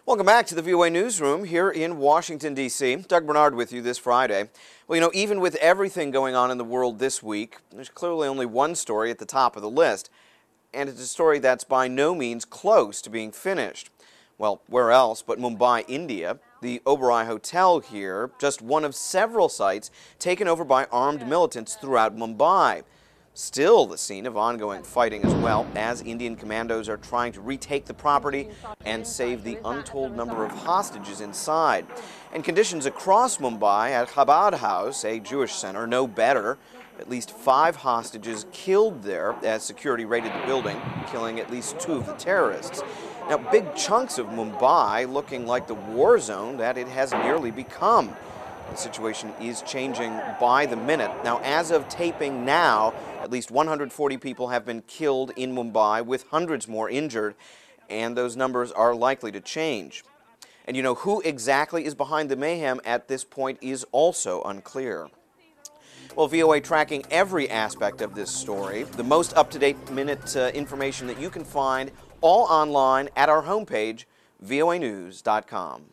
Welcome back to the VOA Newsroom here in Washington, D.C. Doug Bernard with you this Friday. Well, you know, even with everything going on in the world this week, there's clearly only one story at the top of the list, and it's a story that's by no means close to being finished. Well, where else but Mumbai, India? The Oberoi Hotel here, just one of several sites taken over by armed militants throughout Mumbai. Still the scene of ongoing fighting as well, as Indian commandos are trying to retake the property and save the untold number of hostages inside. And conditions across Mumbai at Chabad House, a Jewish center, no better. At least 5 hostages killed there as security raided the building, killing at least 2 of the terrorists. Now, big chunks of Mumbai looking like the war zone that it has nearly become. The situation is changing by the minute. Now, as of taping now, at least 140 people have been killed in Mumbai, with hundreds more injured, and those numbers are likely to change. And you know, who exactly is behind the mayhem at this point is also unclear. Well, VOA tracking every aspect of this story, the most up-to-date minute information that you can find all online at our homepage, voanews.com.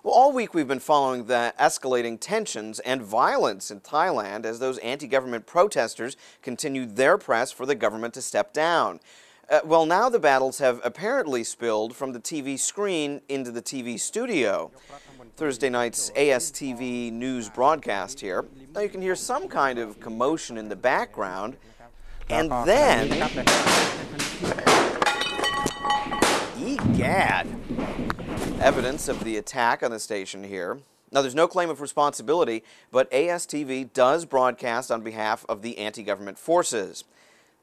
Well, all week we've been following the escalating tensions and violence in Thailand as those anti-government protesters continue their press for the government to step down. Well, now the battles have apparently spilled from the TV screen into the TV studio. Thursday night's ASTV news broadcast here. Now you can hear some kind of commotion in the background, and then, egad, evidence of the attack on the station here. Now, there's no claim of responsibility, but ASTV does broadcast on behalf of the anti-government forces.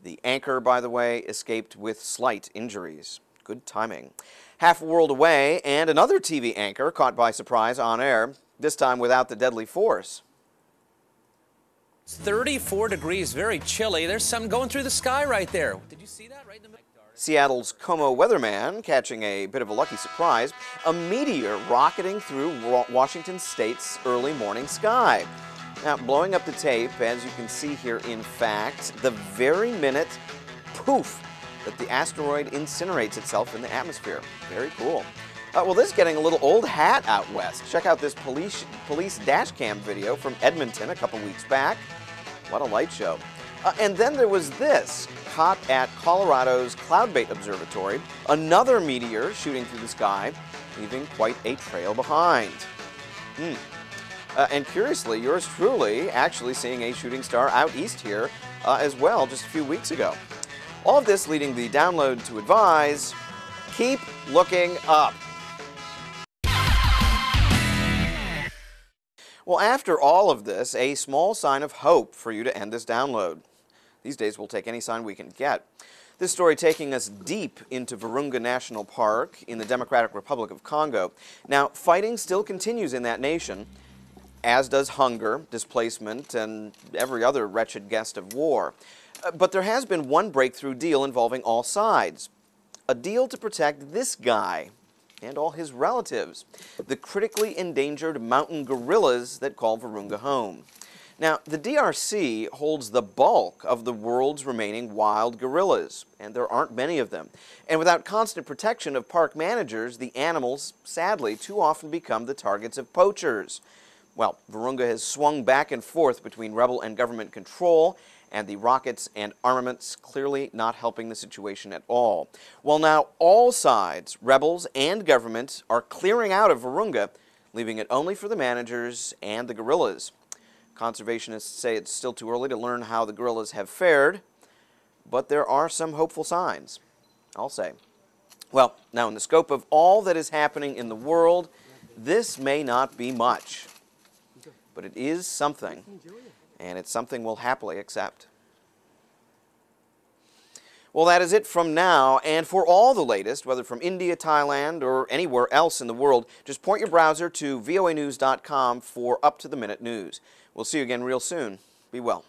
The anchor, by the way, escaped with slight injuries. Good timing. Half a world away, and another TV anchor caught by surprise on air, this time without the deadly force. It's 34 degrees, very chilly. There's something going through the sky right there. Did you see that right in the middle? Seattle's Como weatherman catching a bit of a lucky surprise, a meteor rocketing through Washington State's early morning sky. Now, blowing up the tape, as you can see here, in fact, the very minute, poof, that the asteroid incinerates itself in the atmosphere. Very cool. Well, this is getting a little old hat out west. Check out this police dash cam video from Edmonton a couple weeks back. What a light show. And then there was this, caught at Colorado's Cloudbait Observatory, another meteor shooting through the sky, leaving quite a trail behind. And curiously, yours truly actually seeing a shooting star out east here as well just a few weeks ago. All of this leading the download to advise, keep looking up. Well, after all of this, a small sign of hope for you to end this download. These days, we'll take any sign we can get. This story taking us deep into Virunga National Park in the Democratic Republic of Congo. Now, fighting still continues in that nation, as does hunger, displacement, and every other wretched guest of war. But there has been one breakthrough deal involving all sides. A deal to protect this guy and all his relatives, the critically endangered mountain gorillas that call Virunga home. Now, the DRC holds the bulk of the world's remaining wild gorillas, and there aren't many of them. And without constant protection of park managers, the animals, sadly, too often become the targets of poachers. Well, Virunga has swung back and forth between rebel and government control, and the rockets and armaments clearly not helping the situation at all. Well, now all sides, rebels and government, are clearing out of Virunga, leaving it only for the managers and the gorillas. Conservationists say it's still too early to learn how the gorillas have fared, but there are some hopeful signs, I'll say. Well, now in the scope of all that is happening in the world, this may not be much, but it is something, and it's something we'll happily accept. Well, that is it from now, and for all the latest, whether from India, Thailand, or anywhere else in the world, just point your browser to voanews.com for up-to-the-minute news. We'll see you again real soon. Be well.